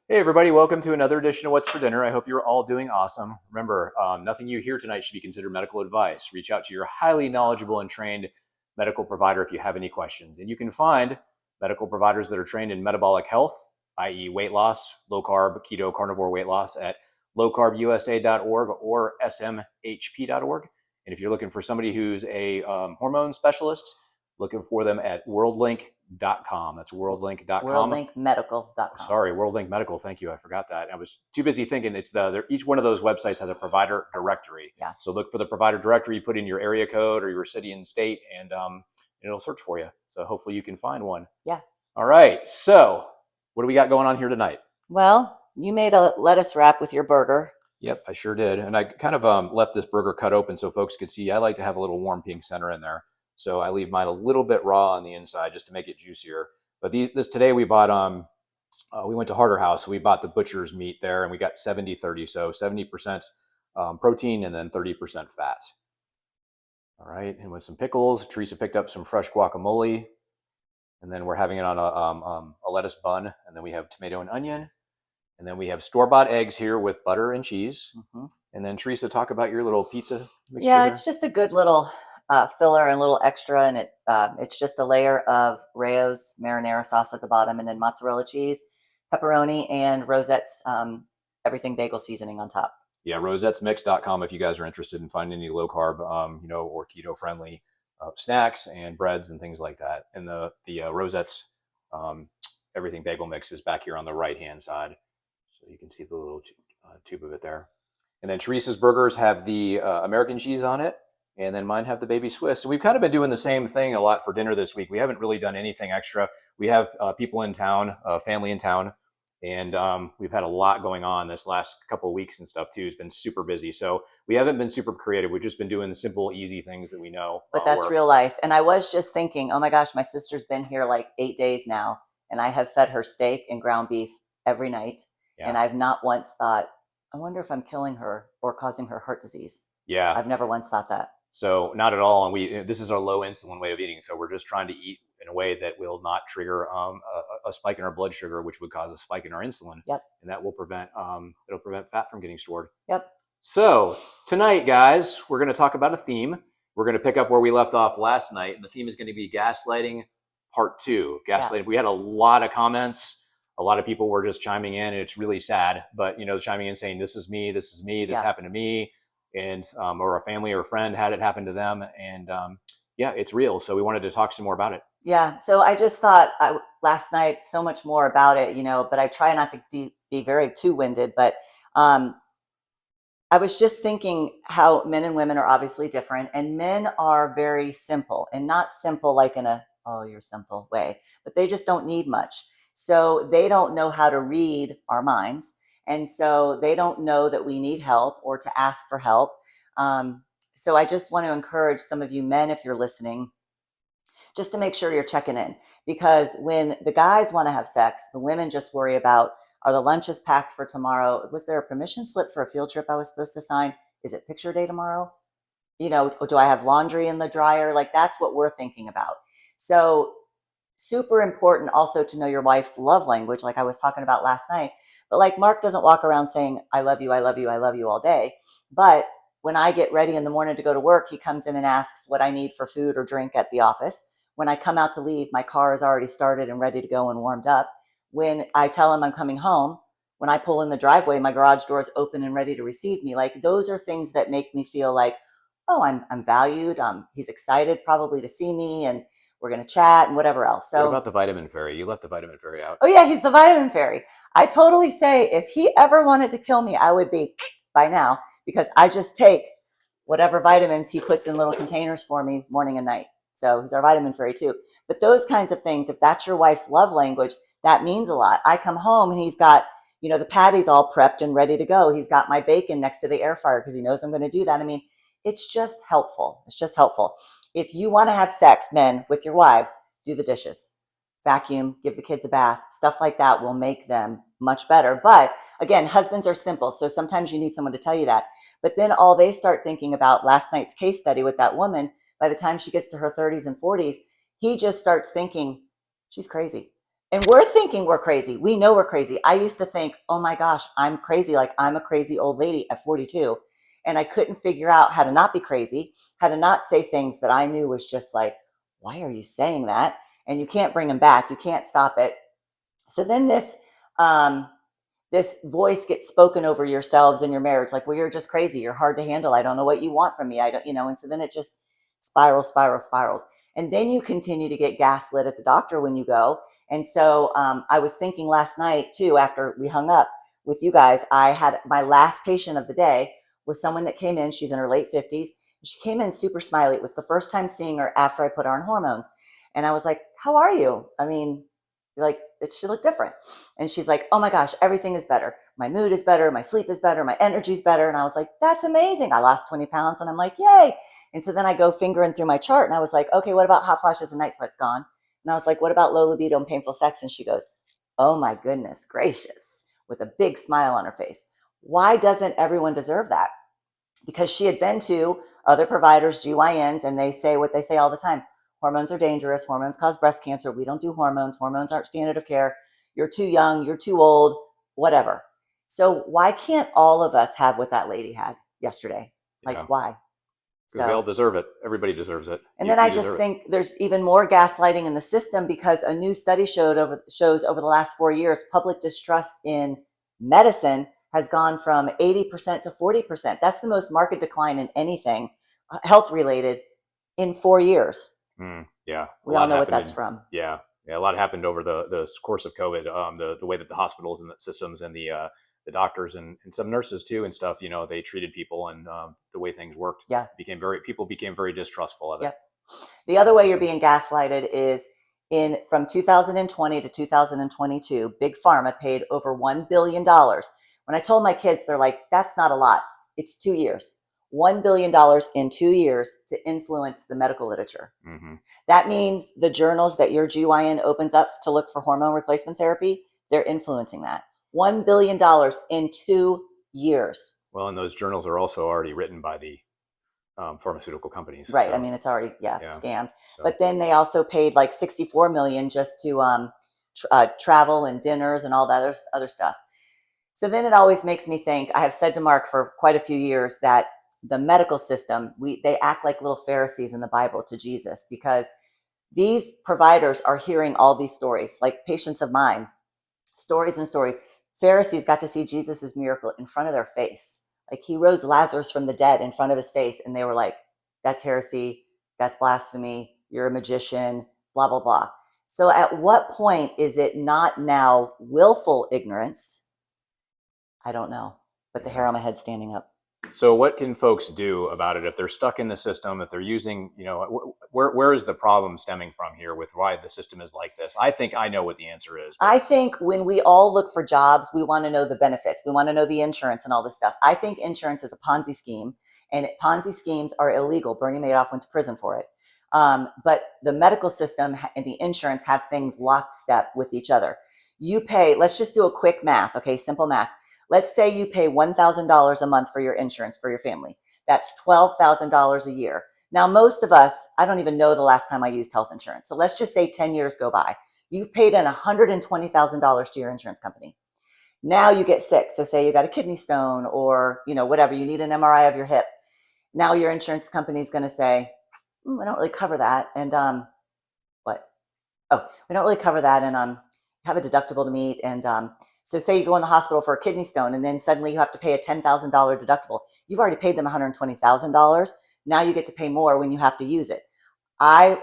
Hey, everybody, welcome to another edition of What's for Dinner. I hope you're all doing awesome. Remember, nothing you hear tonight should be considered medical advice. Reach out to your highly knowledgeable and trained medical provider if you have any questions. And you can find medical providers that are trained in metabolic health, i.e., weight loss, low carb, keto, carnivore weight loss at lowcarbusa.org or smhp.org. And if you're looking for somebody who's a hormone specialist, looking for them at worldlink.com. That's worldlink.com. Worldlinkmedical.com. Sorry, WorldLink Medical. Thank you. I forgot that. I was too busy thinking each one of those websites has a provider directory. Yeah. So look for the provider directory, put in your area code or your city and state, and it'll search for you. So hopefully you can find one. Yeah. All right. So what do we got going on here tonight? Well, you made a lettuce wrap with your burger. Yep, I sure did. And I kind of left this burger cut open so folks could see. I like to have a little warm pink center in there. So I leave mine a little bit raw on the inside just to make it juicier. But this today we bought, we went to Harder House. We bought the butcher's meat there and we got 70-30. So 70% protein and then 30% fat. All right. And with some pickles, Teresa picked up some fresh guacamole. And then we're having it on a lettuce bun. And then we have tomato and onion. And then we have store-bought eggs here with butter and cheese. Mm-hmm. And then Teresa, talk about your little pizza mixture. Yeah, it's just a good little filler and a little extra. And it's just a layer of Rayo's marinara sauce at the bottom and then mozzarella cheese, pepperoni, and Rosette's everything bagel seasoning on top. Yeah, rosettesmix.com if you guys are interested in finding any low-carb, or keto-friendly snacks and breads and things like that. And the Rosette's everything bagel mix is back here on the right-hand side. So you can see the little tube of it there. And then Teresa's burgers have the American cheese on it. And then mine have the baby Swiss. So we've kind of been doing the same thing a lot for dinner this week. We haven't really done anything extra. We have people in town, family in town. And we've had a lot going on this last couple of weeks and stuff too. It's been super busy. So we haven't been super creative. We've just been doing the simple, easy things that we know. But that's real life. And I was just thinking, oh my gosh, my sister's been here like 8 days now. And I have fed her steak and ground beef every night. Yeah. And I've not once thought, I wonder if I'm killing her or causing her heart disease. Yeah. I've never once thought that. So not at all. And this is our low insulin way of eating. So we're just trying to eat in a way that will not trigger a spike in our blood sugar, which would cause a spike in our insulin. Yep. And that will prevent fat from getting stored. Yep. So tonight, guys, we're going to talk about a theme. We're going to pick up where we left off last night. And the theme is going to be gaslighting part 2. Gaslighting. Yeah. We had a lot of comments. A lot of people were just chiming in, and it's really sad. But, chiming in saying, this is me, this happened to me. And or a family or a friend had it happen to them. And it's real. So we wanted to talk some more about it. Yeah. So I just thought last night so much more about it, but I try not to be very too winded. But I was just thinking how men and women are obviously different, and men are very simple, and not simple like in a, oh, you're simple way, but they just don't need much. So they don't know how to read our minds. And so they don't know that we need help or to ask for help. So I just want to encourage some of you men, if you're listening, just to make sure you're checking in. Because when the guys want to have sex, the women just worry about, are the lunches packed for tomorrow? Was there a permission slip for a field trip I was supposed to sign? Is it picture day tomorrow? Do I have laundry in the dryer? Like, that's what we're thinking about. So super important also to know your wife's love language, like I was talking about last night. But like Mark doesn't walk around saying, I love you, I love you, I love you all day. But when I get ready in the morning to go to work, he comes in and asks what I need for food or drink at the office. When I come out to leave, my car is already started and ready to go and warmed up. When I tell him I'm coming home, when I pull in the driveway, my garage door is open and ready to receive me. Like, those are things that make me feel like, oh, I'm valued. He's excited probably to see me, and we're going to chat and whatever else. So what about the vitamin fairy? You left the vitamin fairy out. Oh yeah, he's the vitamin fairy. I totally say if he ever wanted to kill me, I would be by now, because I just take whatever vitamins he puts in little containers for me morning and night. So he's our vitamin fairy too. But those kinds of things, if that's your wife's love language, that means a lot. I come home and he's got, the patties all prepped and ready to go. He's got my bacon next to the air fryer because he knows I'm going to do that. I mean, it's just helpful. It's just helpful. If you want to have sex, men, with your wives, do the dishes, vacuum, give the kids a bath, stuff like that will make them much better. But again, husbands are simple. So sometimes you need someone to tell you that. But then all they start thinking about, last night's case study with that woman, by the time she gets to her 30s and 40s, he just starts thinking, she's crazy. And we're thinking we're crazy. We know we're crazy. I used to think, oh my gosh, I'm crazy. Like I'm a crazy old lady at 42. And I couldn't figure out how to not be crazy, how to not say things that I knew was just like, why are you saying that? And you can't bring them back. You can't stop it. So then um, this voice gets spoken over yourselves in your marriage, like, well, you're just crazy. You're hard to handle. I don't know what you want from me. I don't, and so then it just spirals. And then you continue to get gaslit at the doctor when you go. And so I was thinking last night too, after we hung up with you guys, I had my last patient of the day was someone that came in. She's in her late 50s. She came in super smiley. It was the first time seeing her after I put her on hormones. And I was like, how are you? I mean, like, she looked different. And she's like, oh my gosh, everything is better. My mood is better. My sleep is better. My energy is better. And I was like, that's amazing. I lost 20 pounds. And I'm like, yay. And so then I go fingering through my chart and I was like, okay, what about hot flashes and night sweats? Gone. And I was like, what about low libido and painful sex? And she goes, oh my goodness gracious, with a big smile on her face. Why doesn't everyone deserve that? Because she had been to other providers, GYNs, and they say what they say all the time. Hormones are dangerous. Hormones cause breast cancer. We don't do hormones. Hormones aren't standard of care. You're too young. You're too old, whatever. So why can't all of us have what that lady had yesterday? Like, Yeah. why? So we all deserve it. Everybody deserves it. And then I just think there's even more gaslighting in the system because a new study shows over the last 4 years, public distrust in medicine has gone from 80% to 40%. That's the most market decline in anything health related in 4 years. Yeah. We all know what that's from. Yeah. Yeah. A lot happened over the course of COVID. The way that the hospitals and the systems and the doctors and some nurses too and stuff, they treated people and the way things worked. Yeah. People became very distrustful of it. Yep. The other way you're being gaslighted is from 2020 to 2022, Big Pharma paid over $1 billion. When I told my kids, they're like, that's not a lot. It's 2 years. $1 billion in 2 years to influence the medical literature. Mm-hmm. That means the journals that your GYN opens up to look for hormone replacement therapy, they're influencing that. $1 billion in 2 years. Well, and those journals are also already written by the pharmaceutical companies. Right. So, I mean, it's already, scammed. So. But then they also paid like $64 million just to travel and dinners and all that other stuff. So then it always makes me think, I have said to Mark for quite a few years that the medical system, they act like little Pharisees in the Bible to Jesus, because these providers are hearing all these stories, like patients of mine, stories and stories. Pharisees got to see Jesus's miracle in front of their face. Like he rose Lazarus from the dead in front of his face. And they were like, that's heresy. That's blasphemy. You're a magician, blah, blah, blah. So at what point is it not now willful ignorance? I don't know, but the hair on my head standing up. So what can folks do about it if they're stuck in the system, if they're using, where is the problem stemming from here with why the system is like this? I think I know what the answer is. I think when we all look for jobs, we want to know the benefits. We want to know the insurance and all this stuff. I think insurance is a Ponzi scheme, and Ponzi schemes are illegal. Bernie Madoff went to prison for it. But the medical system and the insurance have things locked step with each other. You pay, let's just do a quick math. Okay. Simple math. Let's say you pay $1,000 a month for your insurance for your family. That's $12,000 a year. Now, most of us, I don't even know the last time I used health insurance. So let's just say 10 years go by. You've paid in $120,000 to your insurance company. Now you get sick. So say you got a kidney stone or, whatever, you need an MRI of your hip. Now your insurance company is going to say, we don't really cover that. And what? Oh, we don't really cover that. And have a deductible to meet. And so say you go in the hospital for a kidney stone and then suddenly you have to pay a $10,000 deductible. You've already paid them $120,000. Now you get to pay more when you have to use it. I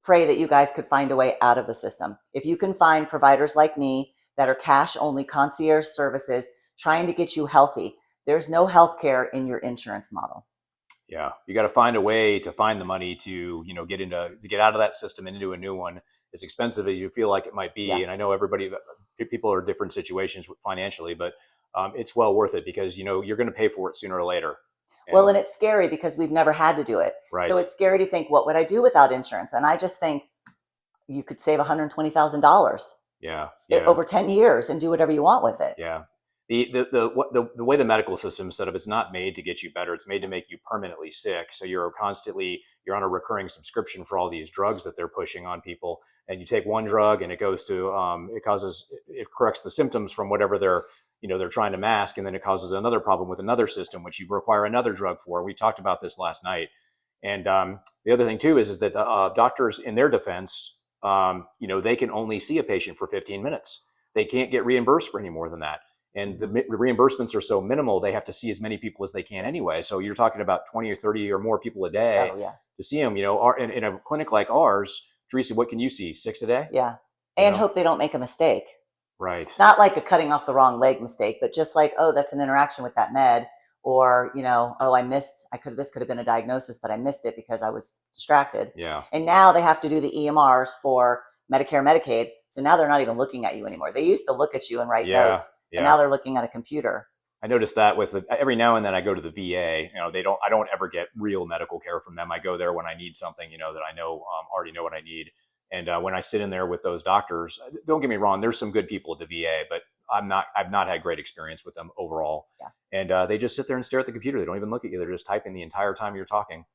pray that you guys could find a way out of the system. If you can find providers like me that are cash only concierge services trying to get you healthy, there's no healthcare in your insurance model. Yeah, you got to find a way to find the money to get out of that system and into a new one. As expensive as you feel like it might be, and I know people are in different situations financially, but it's well worth it because you're going to pay for it sooner or later. And it's scary because we've never had to do it, right? So it's scary to think, what would I do without insurance? And I just think you could save $120,000. Yeah, over 10 years and do whatever you want with it. Yeah. The way the medical system is set up, it's not made to get you better. It's made to make you permanently sick. So you're on a recurring subscription for all these drugs that they're pushing on people. And you take one drug and it goes to, it corrects the symptoms from whatever they're trying to mask. And then it causes another problem with another system, which you require another drug for. We talked about this last night. And the other thing too is that doctors, in their defense, they can only see a patient for 15 minutes. They can't get reimbursed for any more than that. And the reimbursements are so minimal, they have to see as many people as they can anyway. So you're talking about 20 or 30 or more people a day to see them. In a clinic like ours, Teresa, what can you see? 6 a day? Yeah. And hope they don't make a mistake. Right. Not like a cutting off the wrong leg mistake, but just like, oh, that's an interaction with that med. Or, oh, this could have been a diagnosis, but I missed it because I was distracted. Yeah. And now they have to do the EMRs for Medicare, Medicaid. So now they're not even looking at you anymore. They used to look at you and write notes, and now they're looking at a computer. I noticed that every now and then I go to the VA. I don't ever get real medical care from them. I go there when I need something, that I know already know what I need. And when I sit in there with those doctors, don't get me wrong, there's some good people at the VA, but I've not had great experience with them overall. Yeah. And they just sit there and stare at the computer. They don't even look at you. They're just typing the entire time you're talking.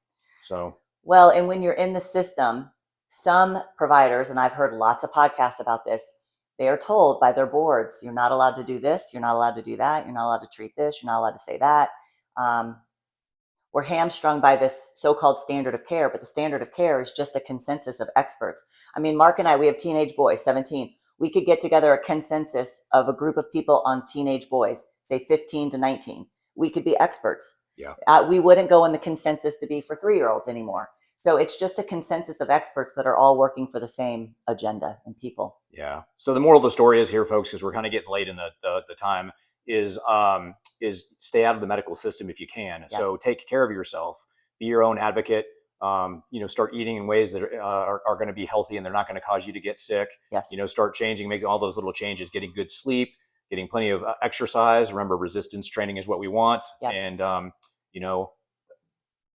So, well, and when you're in the system, some providers, and I've heard lots of podcasts about this, they are told by their boards, you're not allowed to do this, you're not allowed to do that, you're not allowed to treat this, you're not allowed to say that. We're hamstrung by this so-called standard of care, but the standard of care is just a consensus of experts. I mean, Mark and I, we have teenage boys, 17. We could get together a consensus of a group of people on teenage boys, say 15 to 19. We could be experts. Yeah. We wouldn't go in the consensus to be for 3-year-olds anymore. So it's just a consensus of experts that are all working for the same agenda and people. Yeah. So the moral of the story is here, folks, because we're kind of getting late in the time, is stay out of the medical system if you can. Yeah. So take care of yourself, be your own advocate, start eating in ways that are going to be healthy and they're not going to cause you to get sick. Yes. Start changing, making all those little changes, getting good sleep, getting plenty of exercise. Remember, resistance training is what we want. Yep. And,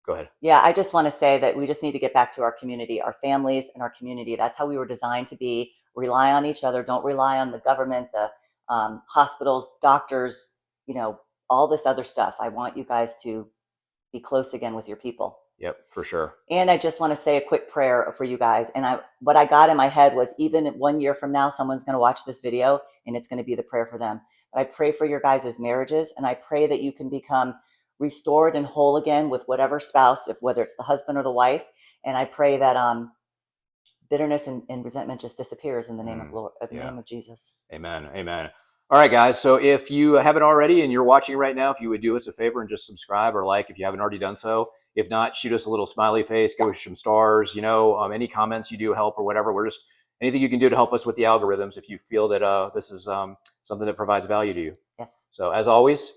go ahead. Yeah, I just want to say that we just need to get back to our community, our families and our community. That's how we were designed to be. Rely on each other. Don't rely on the government, the hospitals, doctors, all this other stuff. I want you guys to be close again with your people. Yep, for sure. And I just want to say a quick prayer for you guys. And what I got in my head was, even 1 year from now, someone's going to watch this video and it's going to be the prayer for them. But I pray for your guys' marriages, and I pray that you can become restored and whole again with whatever spouse, whether it's the husband or the wife. And I pray that bitterness and resentment just disappears in the name of Lord, the name of Jesus. Amen. Amen. All right, guys. So if you haven't already and you're watching right now, if you would do us a favor and just subscribe or like if you haven't already done so. If not, shoot us a little smiley face, give us some stars, any comments you do help or whatever. We're just anything you can do to help us with the algorithms if you feel that this is something that provides value to you. Yes. So as always,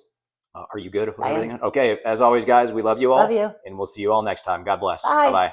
are you good with everything? Okay. As always, guys, we love you all. Love you. And we'll see you all next time. God bless. Bye. Bye-bye.